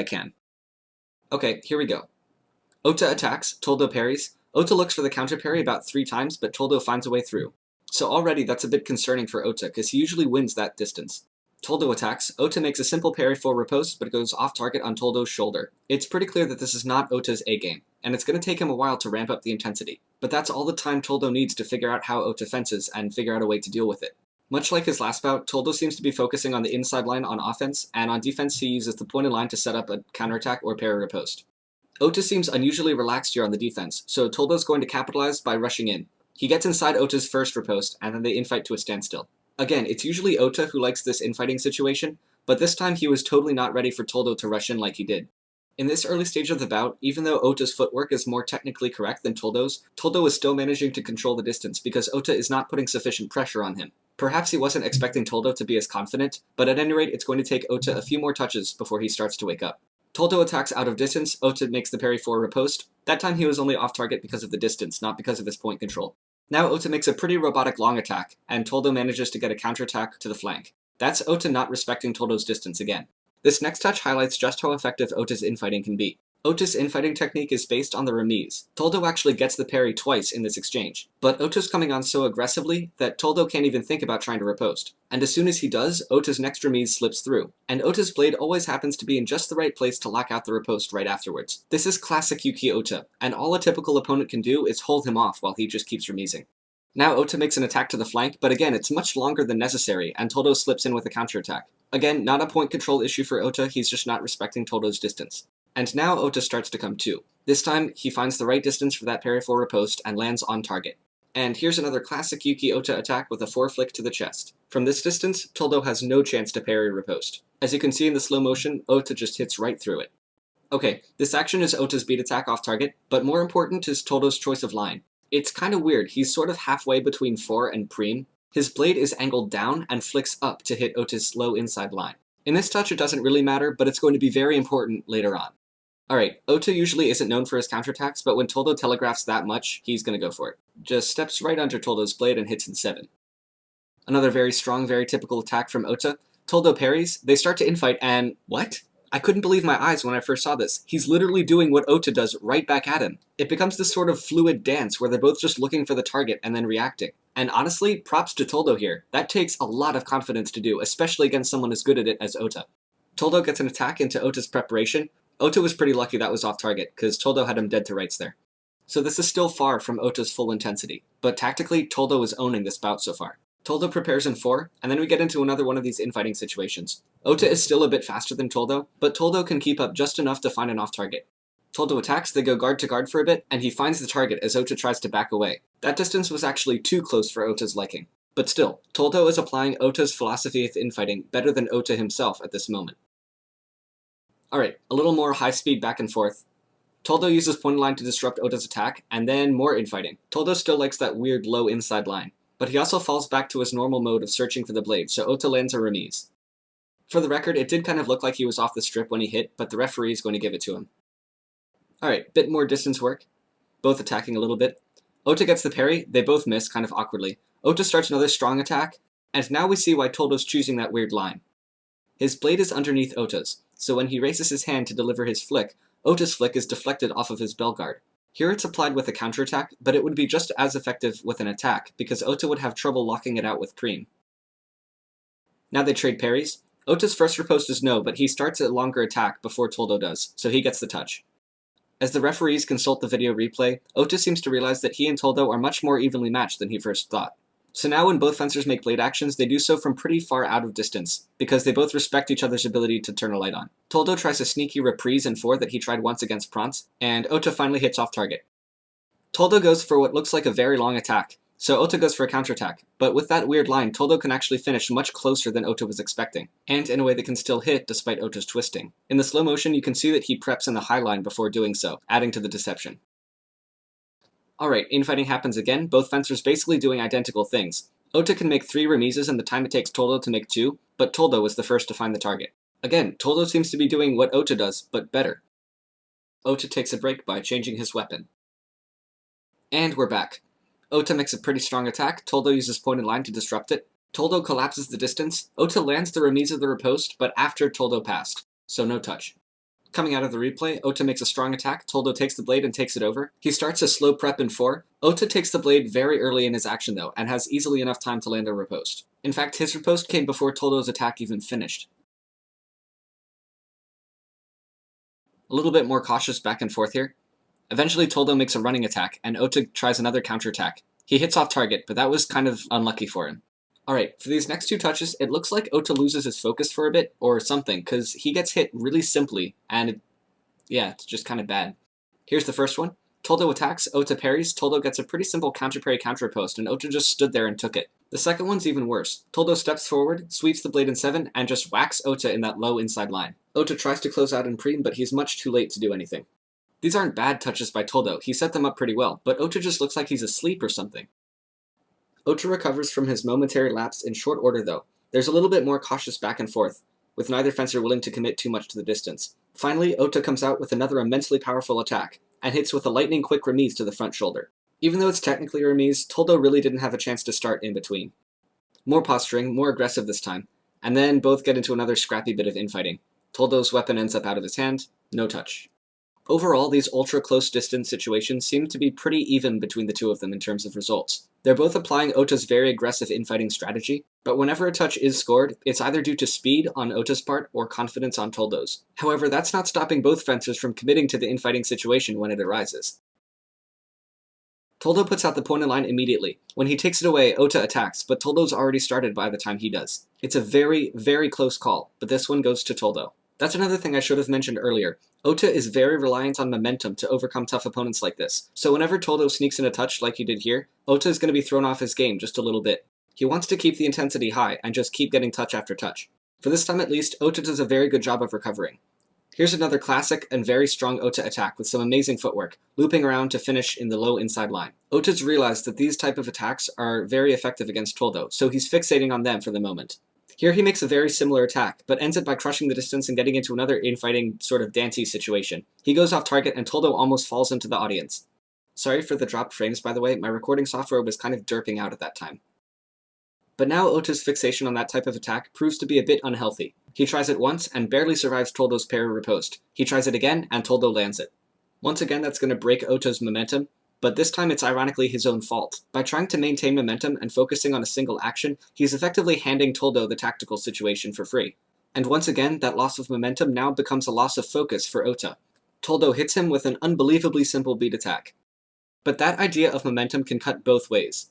I can. Okay, here we go. Ota attacks, Toldo parries. Ota looks for the counter parry about 3 times, but Toldo finds a way through. So already that's a bit concerning for Ota, because he usually wins that distance. Toldo attacks, Ota makes a simple parry for riposte, but it goes off target on Toldo's shoulder. It's pretty clear that this is not Ota's A-game, and it's going to take him a while to ramp up the intensity. But that's all the time Toldo needs to figure out how Ota fences and figure out a way to deal with it. Much like his last bout, Toldo seems to be focusing on the inside line on offense, and on defense he uses the pointed line to set up a counterattack or parry riposte. Ota seems unusually relaxed here on the defense, so Toldo's going to capitalize by rushing in. He gets inside Ota's first riposte, and then they infight to a standstill. Again, it's usually Ota who likes this infighting situation, but this time he was totally not ready for Toldo to rush in like he did. In this early stage of the bout, even though Ota's footwork is more technically correct than Toldo's, Toldo is still managing to control the distance because Ota is not putting sufficient pressure on him. Perhaps he wasn't expecting Toldo to be as confident, but at any rate it's going to take Ota a few more touches before he starts to wake up. Toldo attacks out of distance, Ota makes the parry for riposte. That time he was only off target because of the distance, not because of his point control. Now Ota makes a pretty robotic long attack, and Toldo manages to get a counterattack to the flank. That's Ota not respecting Toldo's distance again. This next touch highlights just how effective Ota's infighting can be. Ota's infighting technique is based on the remise. Toldo actually gets the parry twice in this exchange, but Ota's coming on so aggressively that Toldo can't even think about trying to riposte. And as soon as he does, Ota's next remise slips through, and Ota's blade always happens to be in just the right place to lock out the riposte right afterwards. This is classic Yuki Ota, and all a typical opponent can do is hold him off while he just keeps remising. Now Ota makes an attack to the flank, but again it's much longer than necessary, and Toldo slips in with a counterattack. Again, not a point control issue for Ota, he's just not respecting Toldo's distance. And now Ota starts to come too. This time, he finds the right distance for that parry for riposte and lands on target. And here's another classic Yuki Ota attack with a foreflick to the chest. From this distance, Toldo has no chance to parry riposte. As you can see in the slow motion, Ota just hits right through it. Okay, this action is Ota's beat attack off target, but more important is Toldo's choice of line. It's kind of weird, he's sort of halfway between fore and prime. His blade is angled down and flicks up to hit Ota's low inside line. In this touch it doesn't really matter, but it's going to be very important later on. Alright, Ota usually isn't known for his counterattacks, but when Toldo telegraphs that much, he's gonna go for it. Just steps right under Toldo's blade and hits in 7. Another very strong, very typical attack from Ota. Toldo parries, they start to infight, and what? I couldn't believe my eyes when I first saw this. He's literally doing what Ota does right back at him. It becomes this sort of fluid dance where they're both just looking for the target and then reacting. And honestly, props to Toldo here. That takes a lot of confidence to do, especially against someone as good at it as Ota. Toldo gets an attack into Ota's preparation. Ota was pretty lucky that was off target, because Toldo had him dead to rights there. So this is still far from Ota's full intensity, but tactically, Toldo is owning this bout so far. Toldo prepares in 4, and then we get into another one of these infighting situations. Ota is still a bit faster than Toldo, but Toldo can keep up just enough to find an off target. Toldo attacks, they go guard to guard for a bit, and he finds the target as Ota tries to back away. That distance was actually too close for Ota's liking. But still, Toldo is applying Ota's philosophy of infighting better than Ota himself at this moment. Alright, a little more high-speed back and forth. Toldo uses pointed line to disrupt Ota's attack, and then more infighting. Toldo still likes that weird low inside line, but he also falls back to his normal mode of searching for the blade, so Ota lands a remise. For the record, it did kind of look like he was off the strip when he hit, but the referee is going to give it to him. Alright, bit more distance work, both attacking a little bit. Ota gets the parry, they both miss kind of awkwardly. Ota starts another strong attack, and now we see why Toldo's choosing that weird line. His blade is underneath Ota's, so when he raises his hand to deliver his flick, Ota's flick is deflected off of his bell guard. Here it's applied with a counterattack, but it would be just as effective with an attack, because Ota would have trouble locking it out with prime. Now they trade parries. Ota's first riposte is no, but he starts a longer attack before Toldo does, so he gets the touch. As the referees consult the video replay, Ota seems to realize that he and Toldo are much more evenly matched than he first thought. So now when both fencers make blade actions, they do so from pretty far out of distance, because they both respect each other's ability to turn a light on. Toldo tries a sneaky reprise in 4 that he tried once against Prance, and Ota finally hits off target. Toldo goes for what looks like a very long attack, so Ota goes for a counterattack, but with that weird line, Toldo can actually finish much closer than Ota was expecting, and in a way that can still hit despite Ota's twisting. In the slow motion, you can see that he preps in the high line before doing so, adding to the deception. Alright, infighting happens again, both fencers basically doing identical things. Ota can make 3 remises in the time it takes Toldo to make 2, but Toldo was the first to find the target. Again, Toldo seems to be doing what Ota does, but better. Ota takes a break by changing his weapon. And we're back. Ota makes a pretty strong attack, Toldo uses pointed line to disrupt it. Toldo collapses the distance, Ota lands the remise of the riposte, but after Toldo passed, so no touch. Coming out of the replay, Ota makes a strong attack, Toldo takes the blade and takes it over. He starts a slow prep in 4. Ota takes the blade very early in his action though, and has easily enough time to land a riposte. In fact, his riposte came before Toldo's attack even finished. A little bit more cautious back and forth here. Eventually Toldo makes a running attack, and Ota tries another counterattack. He hits off target, but that was kind of unlucky for him. Alright, for these next 2 touches, it looks like Ota loses his focus for a bit, or something, because he gets hit really simply, and it's just kind of bad. Here's the first one. Toldo attacks, Ota parries, Toldo gets a pretty simple counter-parry counter-riposte, and Ota just stood there and took it. The second one's even worse. Toldo steps forward, sweeps the blade in 7, and just whacks Ota in that low inside line. Ota tries to close out in preem, but he's much too late to do anything. These aren't bad touches by Toldo, he set them up pretty well, but Ota just looks like he's asleep or something. Ota recovers from his momentary lapse in short order though. There's a little bit more cautious back and forth, with neither fencer willing to commit too much to the distance. Finally, Ota comes out with another immensely powerful attack, and hits with a lightning-quick remise to the front shoulder. Even though it's technically a remise, Toldo really didn't have a chance to start in between. More posturing, more aggressive this time, and then both get into another scrappy bit of infighting. Toldo's weapon ends up out of his hand, no touch. Overall, these ultra-close distance situations seem to be pretty even between the two of them in terms of results. They're both applying Ota's very aggressive infighting strategy, but whenever a touch is scored, it's either due to speed on Ota's part or confidence on Toldo's. However, that's not stopping both fencers from committing to the infighting situation when it arises. Toldo puts out the point line immediately. When he takes it away, Ota attacks, but Toldo's already started by the time he does. It's a very, very close call, but this one goes to Toldo. That's another thing I should have mentioned earlier. Ota is very reliant on momentum to overcome tough opponents like this, so whenever Toldo sneaks in a touch like he did here, Ota is going to be thrown off his game just a little bit. He wants to keep the intensity high and just keep getting touch after touch. For this time at least, Ota does a very good job of recovering. Here's another classic and very strong Ota attack with some amazing footwork, looping around to finish in the low inside line. Ota's realized that these type of attacks are very effective against Toldo, so he's fixating on them for the moment. Here he makes a very similar attack, but ends it by crushing the distance and getting into another infighting sort of dancey situation. He goes off target and Toldo almost falls into the audience. Sorry for the dropped frames, by the way, my recording software was kind of derping out at that time. But now Ota's fixation on that type of attack proves to be a bit unhealthy. He tries it once and barely survives Toldo's parry riposte. He tries it again and Toldo lands it. Once again that's going to break Ota's momentum, but this time it's ironically his own fault. By trying to maintain momentum and focusing on a single action, he's effectively handing Toldo the tactical situation for free. And once again, that loss of momentum now becomes a loss of focus for Ota. Toldo hits him with an unbelievably simple beat attack. But that idea of momentum can cut both ways.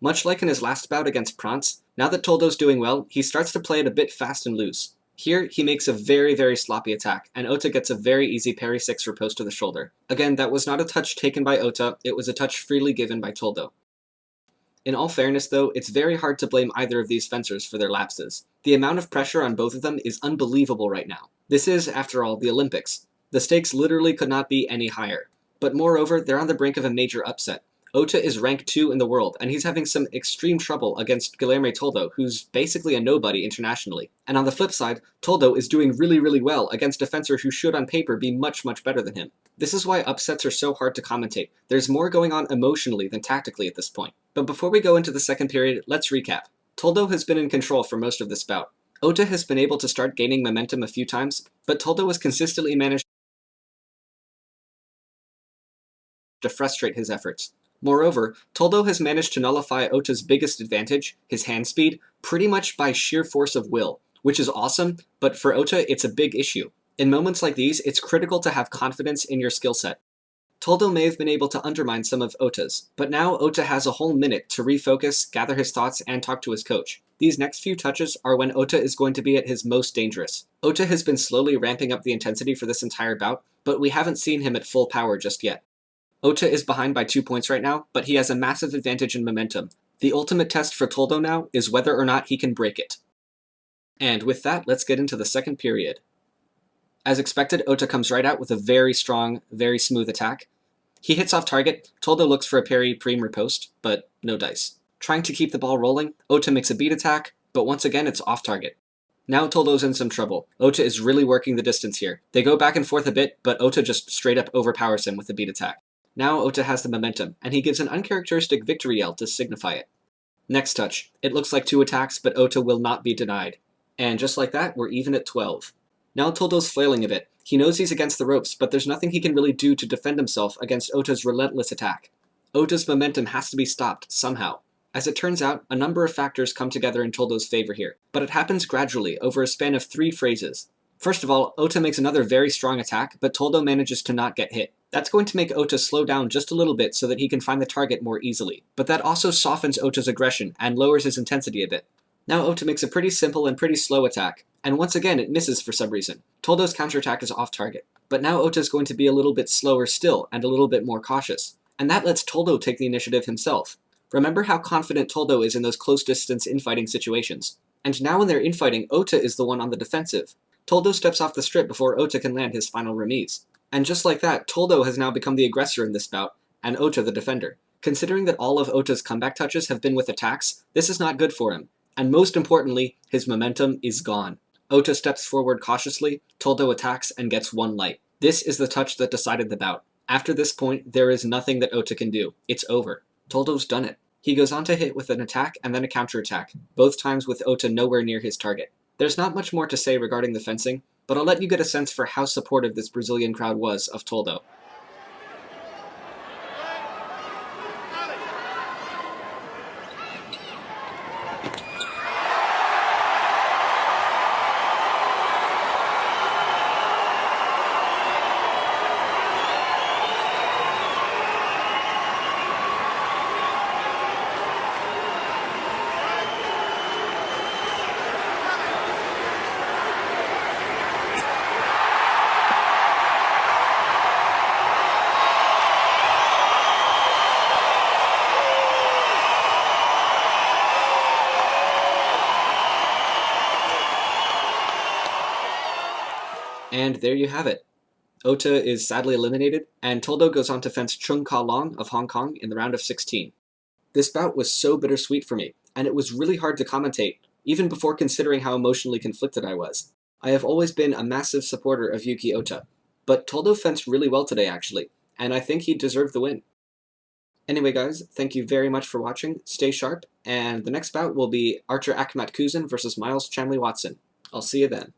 Much like in his last bout against Prance, now that Toldo's doing well, he starts to play it a bit fast and loose. Here, he makes a very, very sloppy attack, and Ota gets a very easy parry 6 riposte to the shoulder. Again, that was not a touch taken by Ota, it was a touch freely given by Toldo. In all fairness though, it's very hard to blame either of these fencers for their lapses. The amount of pressure on both of them is unbelievable right now. This is, after all, the Olympics. The stakes literally could not be any higher. But moreover, they're on the brink of a major upset. Ota is rank 2 in the world, and he's having some extreme trouble against Guilherme Toldo, who's basically a nobody internationally. And on the flip side, Toldo is doing really, really well against a fencer who should on paper be much, much better than him. This is why upsets are so hard to commentate. There's more going on emotionally than tactically at this point. But before we go into the second period, let's recap. Toldo has been in control for most of this bout. Ota has been able to start gaining momentum a few times, but Toldo has consistently managed to frustrate his efforts. Moreover, Toldo has managed to nullify Ota's biggest advantage, his hand speed, pretty much by sheer force of will, which is awesome, but for Ota it's a big issue. In moments like these, it's critical to have confidence in your skill set. Toldo may have been able to undermine some of Ota's, but now Ota has a whole minute to refocus, gather his thoughts, and talk to his coach. These next few touches are when Ota is going to be at his most dangerous. Ota has been slowly ramping up the intensity for this entire bout, but we haven't seen him at full power just yet. Ota is behind by 2 points right now, but he has a massive advantage in momentum. The ultimate test for Toldo now is whether or not he can break it. And with that, let's get into the second period. As expected, Ota comes right out with a very strong, very smooth attack. He hits off target, Toldo looks for a parry preem riposte, but no dice. Trying to keep the ball rolling, Ota makes a beat attack, but once again it's off target. Now Toldo's in some trouble. Ota is really working the distance here. They go back and forth a bit, but Ota just straight up overpowers him with a beat attack. Now Ota has the momentum, and he gives an uncharacteristic victory yell to signify it. Next touch. It looks like 2 attacks, but Ota will not be denied. And just like that, we're even at 12. Now Toldo's flailing a bit. He knows he's against the ropes, but there's nothing he can really do to defend himself against Ota's relentless attack. Ota's momentum has to be stopped somehow. As it turns out, a number of factors come together in Toldo's favor here, but it happens gradually over a span of 3 phrases. First of all, Ota makes another very strong attack, but Toldo manages to not get hit. That's going to make Ota slow down just a little bit so that he can find the target more easily, but that also softens Ota's aggression and lowers his intensity a bit. Now Ota makes a pretty simple and pretty slow attack, and once again it misses for some reason. Toldo's counterattack is off target, but now Ota's going to be a little bit slower still and a little bit more cautious, and that lets Toldo take the initiative himself. Remember how confident Toldo is in those close-distance infighting situations. And now when they're infighting, Ota is the one on the defensive. Toldo steps off the strip before Ota can land his final remise. And just like that, Toldo has now become the aggressor in this bout, and Ota the defender. Considering that all of Ota's comeback touches have been with attacks, this is not good for him. And most importantly, his momentum is gone. Ota steps forward cautiously, Toldo attacks and gets 1 light. This is the touch that decided the bout. After this point, there is nothing that Ota can do. It's over. Toldo's done it. He goes on to hit with an attack and then a counterattack, both times with Ota nowhere near his target. There's not much more to say regarding the fencing, but I'll let you get a sense for how supportive this Brazilian crowd was of Toldo. And there you have it. Ota is sadly eliminated, and Toldo goes on to fence Chung Ka-long of Hong Kong in the round of 16. This bout was so bittersweet for me, and it was really hard to commentate, even before considering how emotionally conflicted I was. I have always been a massive supporter of Yuki Ota, but Toldo fenced really well today actually, and I think he deserved the win. Anyway guys, thank you very much for watching, stay sharp, and the next bout will be Archer Akmat Kuzin versus Miles Chamley Watson. I'll see you then.